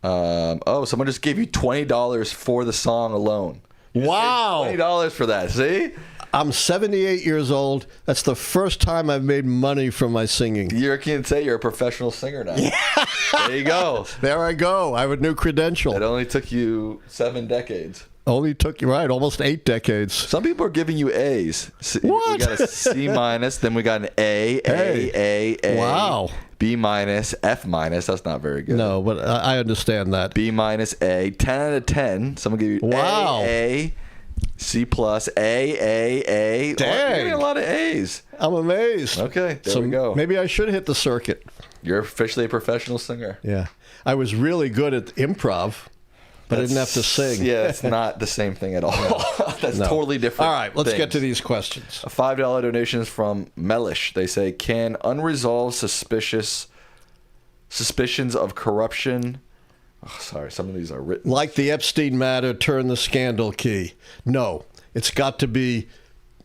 Someone just gave you $20 for the song alone. Wow. $20 for that. See? I'm 78 years old. That's the first time I've made money from my singing. You can say you're a professional singer now. There you go. There I go. I have a new credential. It only took you 7 decades. Only took you, right, almost 8 decades. Some people are giving you A's. What? We got a C minus, then we got an A. Wow. B minus, F minus. That's not very good. No, but I understand that. B minus, A. 10 out of 10. Someone give you Wow. A, C plus, A. Dang. You're getting a lot of A's. I'm amazed. Okay, there we go. Maybe I should hit the circuit. You're officially a professional singer. Yeah. I was really good at improv, but I didn't have to sing. Yeah, it's not the same thing at all. That's totally different. All right, let's things. get to these questions. A $5 donation is from Mellish. They say, can unresolved suspicions of corruption... Oh, sorry, some of these are written. Like the Epstein matter, turn the scandal key. No, it's got to be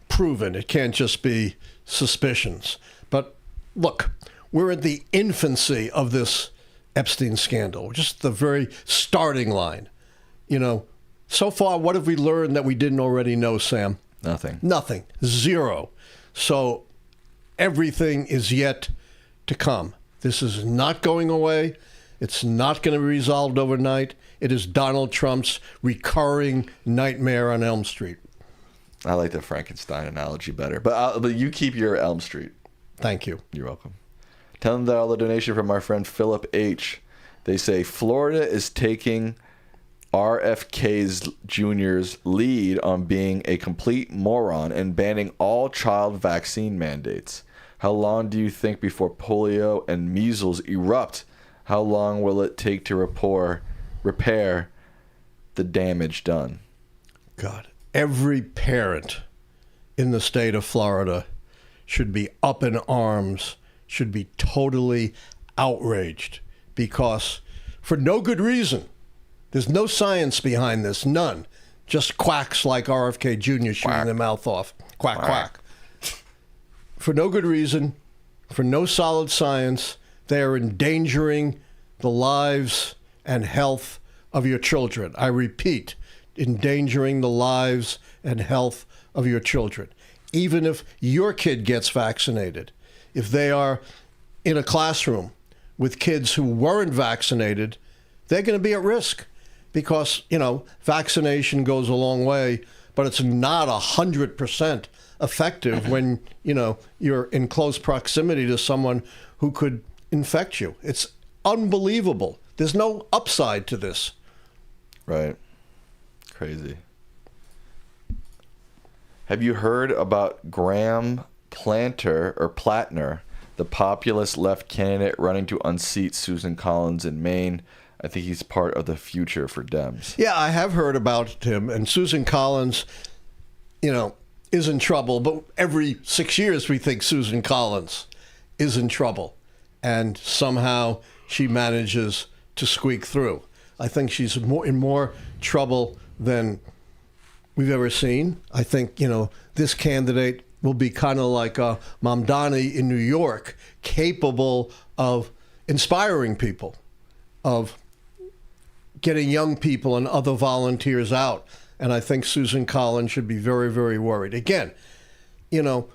proven. It can't just be suspicions. But look, we're at the infancy of this Epstein scandal, just the very starting line. You know, so far, what have we learned that we didn't already know, Sam? Nothing. Nothing. Zero. So everything is yet to come. This is not going away. It's not going to be resolved overnight. It is Donald Trump's recurring nightmare on Elm Street. I like the Frankenstein analogy better. But you keep your Elm Street. Thank you. You're welcome. $10 donation from our friend Philip H. They say, Florida is taking RFK Jr.'s lead on being a complete moron and banning all child vaccine mandates. How long do you think before polio and measles erupt? How long will it take to repair the damage done? God, every parent in the state of Florida should be up in arms, should be totally outraged, because for no good reason, there's no science behind this, none. Just quacks like RFK Jr. shooting their mouth off. Quack, quack. For no good reason, for no solid science, they are endangering the lives and health of your children. I repeat, endangering the lives and health of your children. Even if your kid gets vaccinated, if they are in a classroom with kids who weren't vaccinated, they're going to be at risk because, you know, vaccination goes a long way, but it's not 100% effective when, you know, you're in close proximity to someone who could infect you. It's unbelievable. There's no upside to this. Right. Crazy. Have you heard about Graham Plattner, the populist left candidate running to unseat Susan Collins in Maine? I think he's part of the future for Dems. Yeah, I have heard about him. And Susan Collins, you know, is in trouble. But every 6 years we think Susan Collins is in trouble. And somehow she manages to squeak through. I think she's in more trouble than we've ever seen. I think, you know, this candidate will be kind of like Mamdani in New York, capable of inspiring people, of getting young people and other volunteers out. And I think Susan Collins should be very, very worried. Again, you know,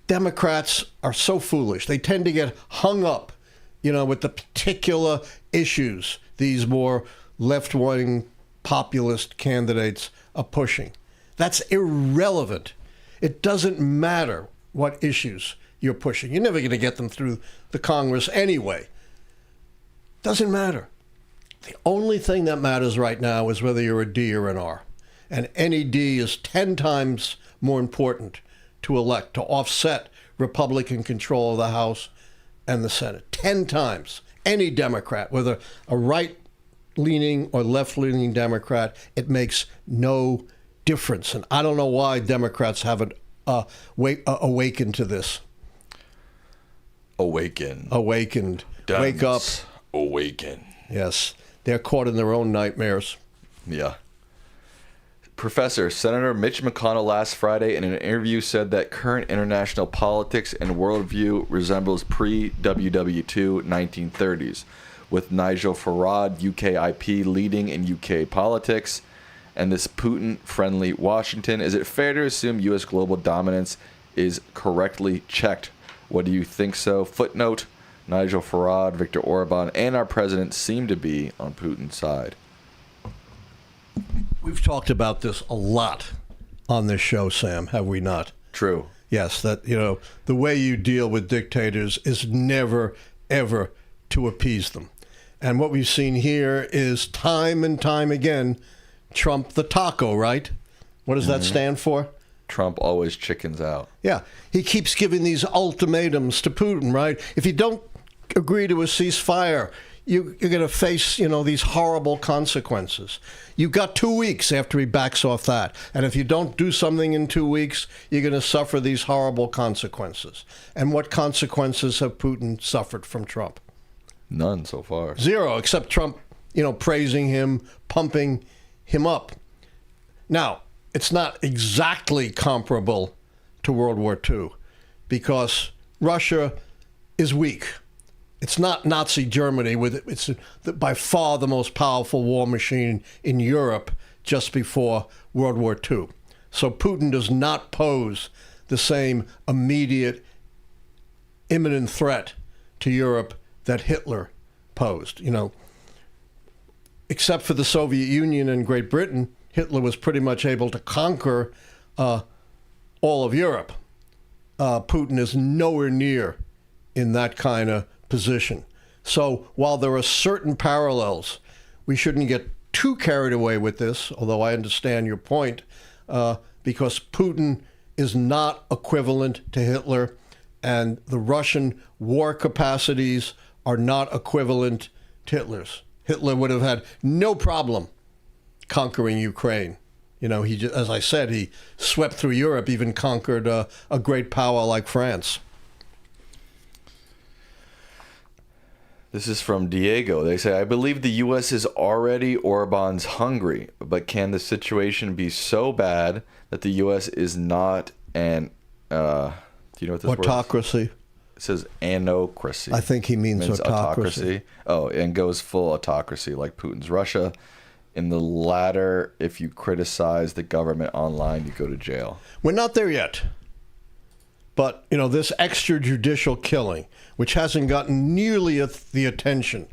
Democrats are so foolish. They tend to get hung up, you know, with the particular issues these more left-wing populist candidates are pushing. That's irrelevant. It doesn't matter what issues you're pushing. You're never going to get them through the Congress anyway. Doesn't matter. The only thing that matters right now is whether you're a D or an R. And any D is 10 times more important to elect, to offset Republican control of the House and the Senate. 10 times. Any Democrat, whether a right-leaning or left-leaning Democrat, it makes no difference. And I don't know why Democrats haven't awakened to this. Awakened. Dems. Wake up. Awaken. Yes. They're caught in their own nightmares. Yeah. Professor, Senator Mitch McConnell last Friday in an interview said that current international politics and worldview resembles pre-WW2 1930s, with Nigel Farage, UKIP, leading in UK politics, and this Putin-friendly Washington. Is it fair to assume U.S. global dominance is correctly checked? What do you think so? Footnote, Nigel Farage, Viktor Orban, and our president seem to be on Putin's side. We've talked about this a lot on this show, Sam, have we not? True. Yes, that, the way you deal with dictators is never, ever to appease them. And what we've seen here is time and time again, Trump the taco, right? What does that stand for? Trump always chickens out. Yeah. He keeps giving these ultimatums to Putin, right? If you don't agree to a ceasefire, you're going to face, these horrible consequences. You've got 2 weeks after he backs off that. And if you don't do something in 2 weeks, you're going to suffer these horrible consequences. And what consequences have Putin suffered from Trump? None so far. Zero, except Trump, praising him, pumping him up. Now, it's not exactly comparable to World War II because Russia is weak. It's not Nazi Germany. It's by far the most powerful war machine in Europe just before World War II. So Putin does not pose the same immediate, imminent threat to Europe that Hitler posed. Except for the Soviet Union and Great Britain, Hitler was pretty much able to conquer all of Europe. Putin is nowhere near in that kind of position. So while there are certain parallels, we shouldn't get too carried away with this, although I understand your point, because Putin is not equivalent to Hitler, and the Russian war capacities are not equivalent to Hitler's. Hitler would have had no problem conquering Ukraine. As I said, he swept through Europe, even conquered a great power like France. This is from Diego. They say, I believe the U.S. is already Orban's hungry, but can the situation be so bad that the U.S. is not an, do you know what this autocracy? Word is? It says anocracy. I think he means autocracy. Oh, and goes full autocracy like Putin's Russia. In the latter, if you criticize the government online, you go to jail. We're not there yet. But, this extrajudicial killing, which hasn't gotten nearly the attention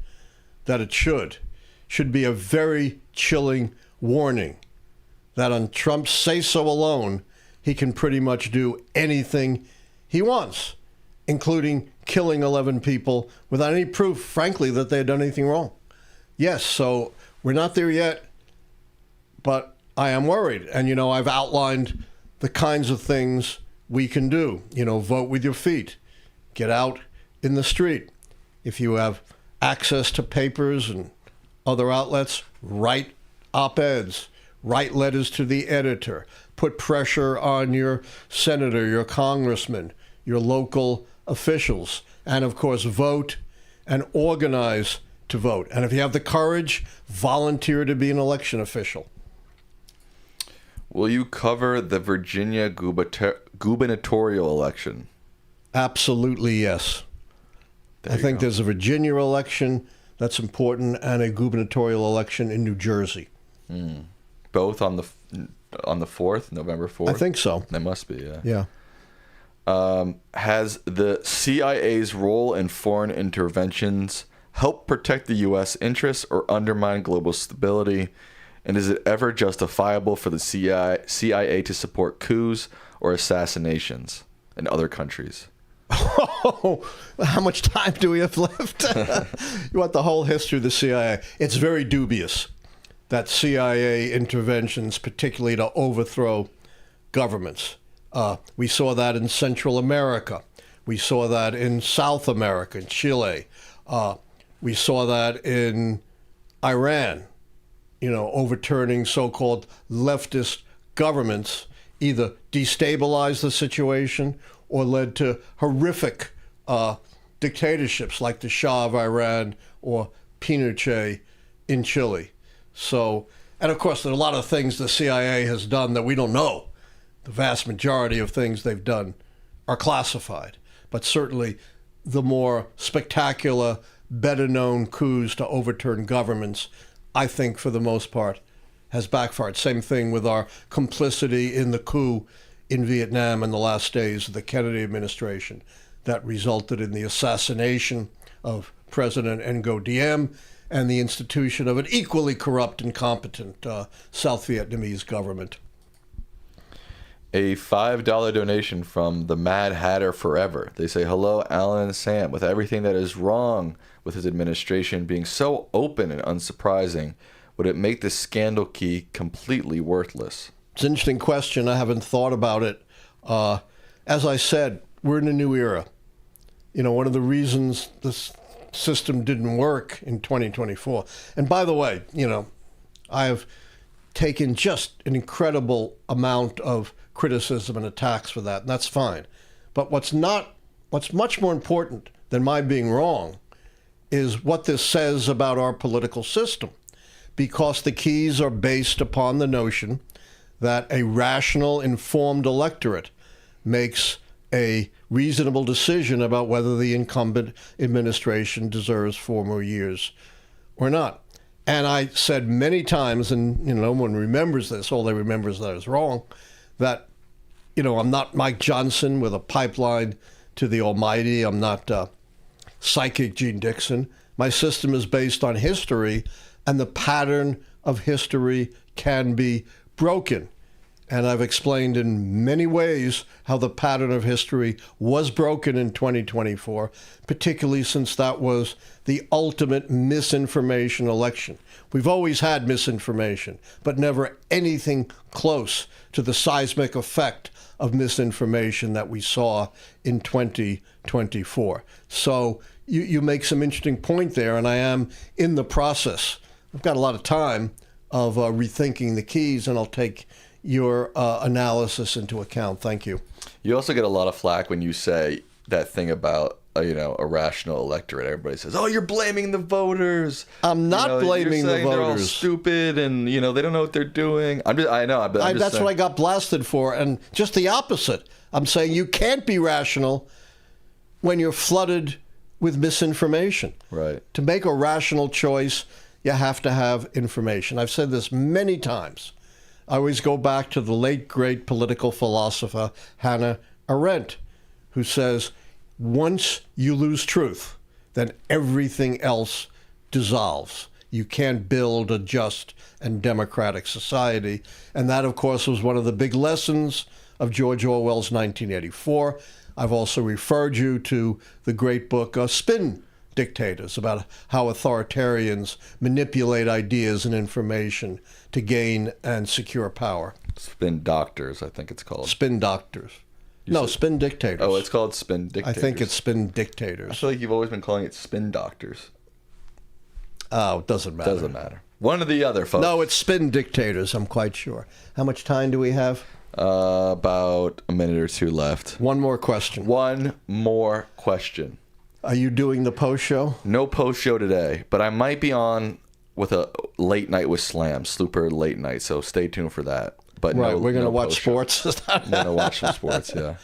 that it should be a very chilling warning that on Trump's say-so alone, he can pretty much do anything he wants, including killing 11 people without any proof, frankly, that they had done anything wrong. Yes, so we're not there yet, but I am worried. And, I've outlined the kinds of things we can do. Vote with your feet. Get out in the street. If you have access to papers and other outlets, write op-eds, write letters to the editor, put pressure on your senator, your congressman, your local officials, and of course vote and organize to vote. And if you have the courage, volunteer to be an election official. Will you cover the Virginia gubernatorial election? Absolutely, yes. I think there's a Virginia election that's important and a gubernatorial election in New Jersey. Both on the 4th, November 4th? I think so. They must be, Yeah. Has the CIA's role in foreign interventions helped protect the U.S. interests or undermine global stability? And is it ever justifiable for the CIA to support coups or assassinations in other countries? Oh, how much time do we have left? You want the whole history of the CIA? It's very dubious that CIA interventions, particularly to overthrow governments. We saw that in Central America. We saw that in South America, in Chile. We saw that in Iran. Overturning so-called leftist governments either destabilized the situation or led to horrific dictatorships like the Shah of Iran or Pinochet in Chile. So, and of course, there are a lot of things the CIA has done that we don't know. The vast majority of things they've done are classified. But certainly the more spectacular, better-known coups to overturn governments, I think for the most part has backfired. Same thing with our complicity in the coup in Vietnam in the last days of the Kennedy administration that resulted in the assassination of President Ngo Diem and the institution of an equally corrupt and competent South Vietnamese government. A $5 donation from the Mad Hatter Forever. They say, hello, Alan and Sam. With everything that is wrong with his administration being so open and unsurprising, would it make the scandal key completely worthless? It's an interesting question. I haven't thought about it. As I said, we're in a new era. You know, one of the reasons this system didn't work in 2024. And by the way, you know, I have taken just an incredible amount of criticism and attacks for that, and that's fine. But what's much more important than my being wrong is what this says about our political system, because the keys are based upon the notion that a rational, informed electorate makes a reasonable decision about whether the incumbent administration deserves 4 more years or not. And I said many times, and you know, no one remembers this, all they remember is that I was wrong, that, you know, I'm not Mike Johnson with a pipeline to the almighty. I'm not psychic Gene Dixon. My system is based on history, and the pattern of history can be broken. And I've explained in many ways how the pattern of history was broken in 2024, particularly since that was the ultimate misinformation election. We've always had misinformation, but never anything close to the seismic effect of misinformation that we saw in 2024. So you make some interesting point there, and I am in the process. I've got a lot of time of rethinking the keys, and I'll take your analysis into account. Thank you. You also get a lot of flack when you say that thing about a rational electorate. Everybody says, "Oh, you're blaming the voters." I'm not blaming the voters. They're all stupid, and they don't know what they're doing. I know. That's what I got blasted for, and just the opposite. I'm saying you can't be rational when you're flooded with misinformation. Right. To make a rational choice, you have to have information. I've said this many times. I always go back to the late, great political philosopher Hannah Arendt, who says, once you lose truth, then everything else dissolves. You can't build a just and democratic society. And that, of course, was one of the big lessons of George Orwell's 1984. I've also referred you to the great book, Spin Dictators, about how authoritarians manipulate ideas and information to gain and secure power. Spin Doctors, I think it's called. Spin Doctors. Spin Dictators. Oh, it's called Spin Dictators. I think it's Spin Dictators. I feel like you've always been calling it Spin Doctors. Oh, it doesn't matter. Doesn't matter. One or the other, folks. No, it's Spin Dictators, I'm quite sure. How much time do we have? About a minute or two left. One more question. One more question. Are you doing the post show? No post show today, but I might be on with a late night with Slam, Slooper late night, so stay tuned for that. But right, we're going to watch sports. I'm going to watch some sports, yeah.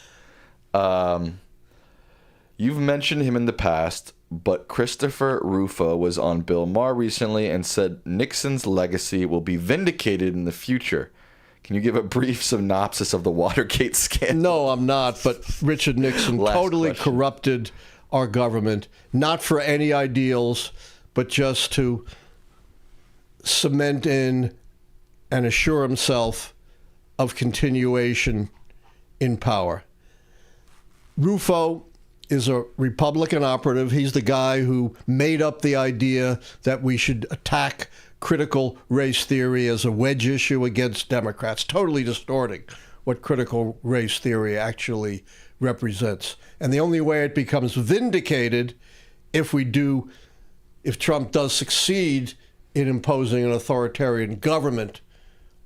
You've mentioned him in the past, but Christopher Rufo was on Bill Maher recently and said Nixon's legacy will be vindicated in the future. Can you give a brief synopsis of the Watergate scandal? No, I'm not, but Richard Nixon totally corrupted our government, not for any ideals, but just to cement in and assure himself of continuation in power. Rufo is a Republican operative. He's the guy who made up the idea that we should attack critical race theory as a wedge issue against Democrats, totally distorting what critical race theory actually represents. And the only way it becomes vindicated if Trump does succeed in imposing an authoritarian government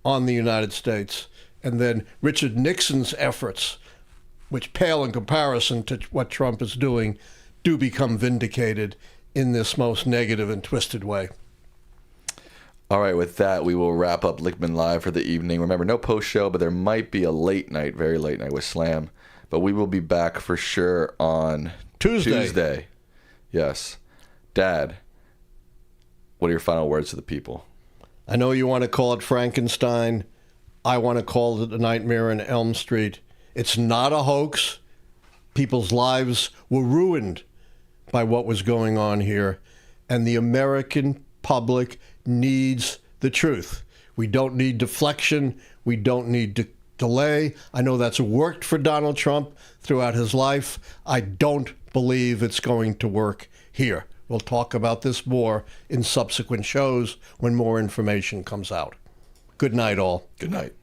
on the United States. And then Richard Nixon's efforts, which pale in comparison to what Trump is doing, do become vindicated in this most negative and twisted way. All right, with that, we will wrap up Lichtman Live for the evening. Remember, no post show, but there might be a late night, very late night with Slam. But we will be back for sure on Tuesday. Yes. Dad, what are your final words to the people? I know you want to call it Frankenstein. I want to call it The Nightmare on Elm Street. It's not a hoax. People's lives were ruined by what was going on here. And the American public needs the truth. We don't need deflection. We don't need delay. I know that's worked for Donald Trump throughout his life. I don't believe it's going to work here. We'll talk about this more in subsequent shows when more information comes out. Good night, all. Good night.